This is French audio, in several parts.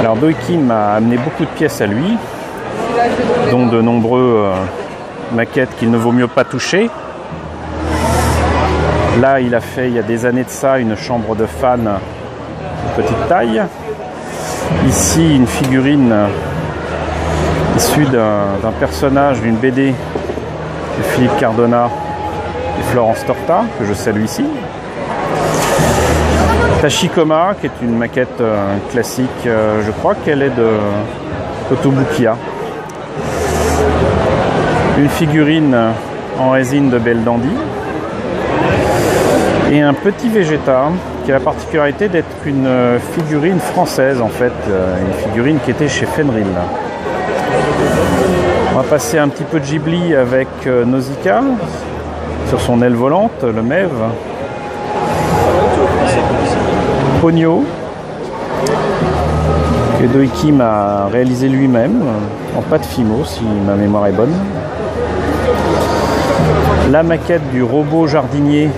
Alors Doi-Kim a amené beaucoup de pièces à lui, dont de nombreux maquettes qu'il ne vaut mieux pas toucher. Là, il a fait, il y a des années de ça, une chambre de fan de petite taille. Ici, une figurine issue d'un personnage d'une BD de Philippe Cardona et Florence Torta, que je salue ici. Tachikoma, qui est une maquette classique, je crois qu'elle est de Kotobukiya. Une figurine en résine de Belle Dandy. Et un petit Vegeta qui a la particularité d'être une figurine française en fait, une figurine qui était chez Fenrir. On va passer un petit peu de Ghibli avec Nausicaa sur son aile volante, le Mev. Ponyo, que Doi-Kim a réalisé lui-même, en pâte Fimo si ma mémoire est bonne. La maquette du robot jardinier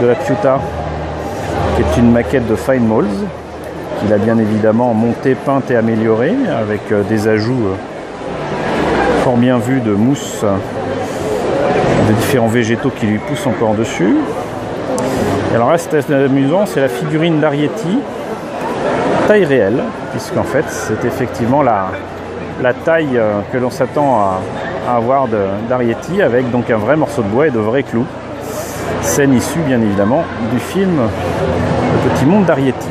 de la Kyuta, qui est une maquette de Fine Malls, qu'il a bien évidemment montée, peinte et améliorée, avec des ajouts fort bien vus de mousse, de différents végétaux qui lui poussent encore dessus. Et alors là, c'est amusant, c'est la figurine d'Arietti, taille réelle, puisqu'en fait, c'est effectivement la taille que l'on s'attend à avoir d'Arietti, avec donc un vrai morceau de bois et de vrais clous. Scène issue, bien évidemment, du film Le Petit Monde d'Arietti.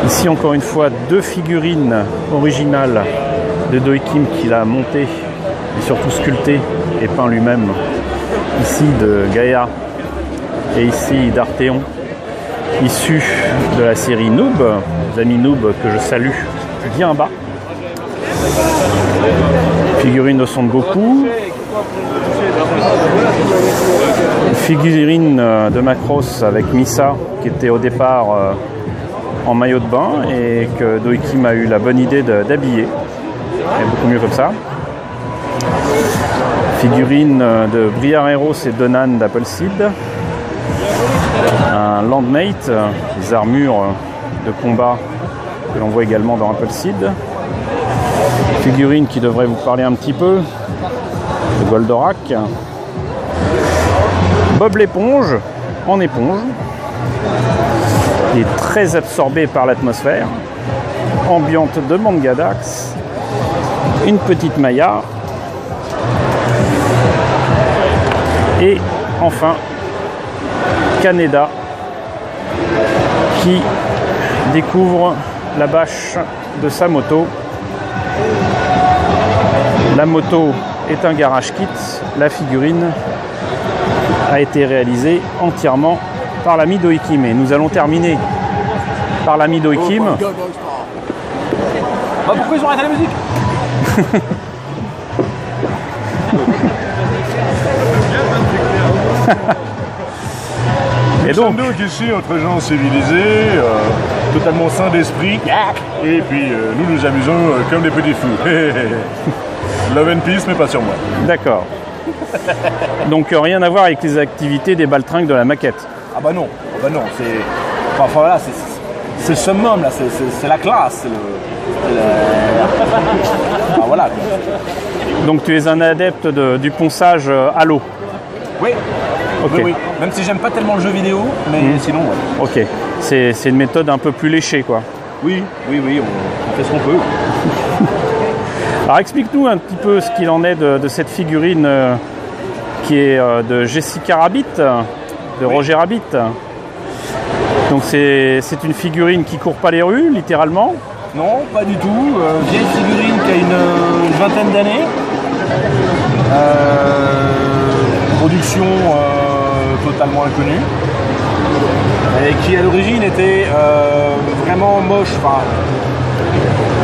Ici, encore une fois, deux figurines originales de Doi-Kim qu'il a montées et surtout sculptées et peint lui-même. Ici, de Gaïa et ici d'Arthéon, issu de la série Noob, les amis Noob que je salue bien en bas. Figurine de Son Goku, figurine de Macross avec Misa qui était au départ en maillot de bain et que Doi-Kim a eu la bonne idée d'habiller, et beaucoup mieux comme ça. Figurine de Briar Heroes et Donan d'Appleseed. Un Landmate, les armures de combat que l'on voit également dans Appleseed. Figurine qui devrait vous parler un petit peu de Goldorak. Bob l'éponge en éponge. Il est très absorbé par l'atmosphère. Ambiante de Mangadax. Une petite Maya. Et enfin Kaneda qui découvre la bâche de sa moto. La moto est un garage kit. La figurine a été réalisée entièrement par l'ami Doi-Kim. Et nous allons terminer par l'ami Doi-Kim. Pourquoi ils ont arrêté la musique? Et donc, ici entre gens civilisés, totalement sains d'esprit, et puis nous nous amusons comme des petits fous. Love and peace, mais pas sur moi. D'accord. Donc rien à voir avec les activités des baltringues de la maquette. Ah bah non, c'est... Enfin voilà, c'est le summum là, c'est la classe, Ah voilà. Donc tu es un adepte du ponçage à l'eau. Oui. Ok. Oui. Même si j'aime pas tellement le jeu vidéo, mais sinon, ouais. Ok. C'est une méthode un peu plus léchée, quoi. Oui, on fait ce qu'on peut. Alors explique-nous un petit peu ce qu'il en est de cette figurine qui est de Jessica Rabbit, de Roger Rabbit. Donc c'est une figurine qui court pas les rues, littéralement. Non, pas du tout. Vieille figurine qui a une vingtaine d'années. Production totalement inconnue. Et qui à l'origine était vraiment moche. Enfin,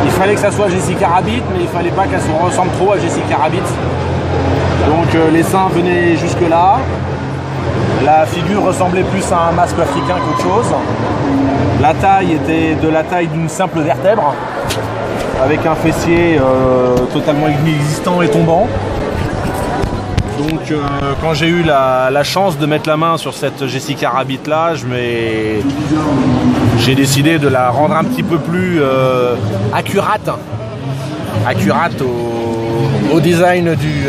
il fallait que ça soit Jessica Rabbit, mais il fallait pas qu'elle se ressemble trop à Jessica Rabbit. Donc les seins venaient jusque là. La figure ressemblait plus à un masque africain qu'autre chose. La taille était de la taille d'une simple vertèbre, avec un fessier totalement inexistant et tombant. Donc quand j'ai eu la chance de mettre la main sur cette Jessica Rabbit là, j'ai décidé de la rendre un petit peu plus accurate au design du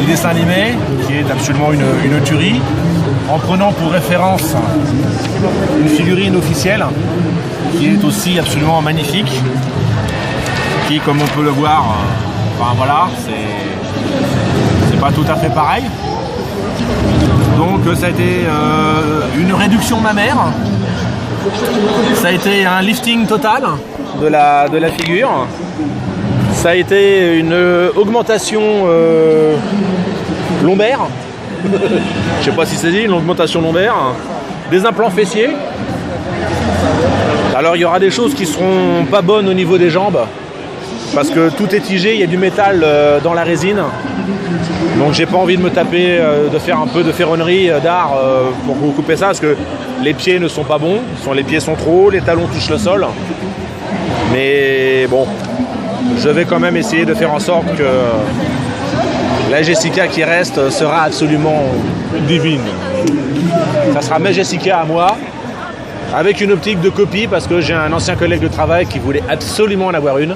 dessin animé, qui est absolument une tuerie, en prenant pour référence une figurine officielle qui est aussi absolument magnifique, qui, comme on peut le voir, enfin voilà, c'est pas tout à fait pareil. Donc ça a été une réduction mammaire, ça a été un lifting total de la figure, ça a été une augmentation lombaire, je sais pas si c'est dit, une augmentation lombaire, des implants fessiers. Alors il y aura des choses qui seront pas bonnes au niveau des jambes, parce que tout est tigé, il y a du métal dans la résine. Donc j'ai pas envie de me taper, de faire un peu de ferronnerie d'art pour couper ça, parce que les pieds ne sont pas bons, les pieds sont trop hauts, les talons touchent le sol. Mais bon, je vais quand même essayer de faire en sorte que la Jessica qui reste sera absolument divine. Ça sera ma Jessica à moi, avec une optique de copie, parce que j'ai un ancien collègue de travail qui voulait absolument en avoir une.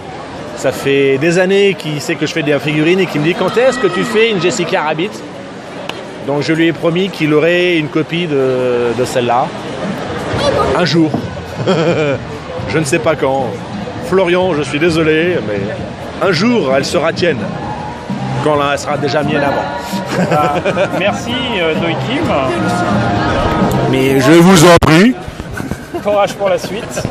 Ça fait des années qu'il sait que je fais des figurines et qu'il me dit quand est-ce que tu fais une Jessica Rabbit. Donc je lui ai promis qu'il aurait une copie de celle-là. Un jour. Je ne sais pas quand. Florian, je suis désolé, mais un jour elle sera tienne. Quand elle sera déjà mienne avant. Merci Doikim. Mais je vous en prie. Courage pour la suite.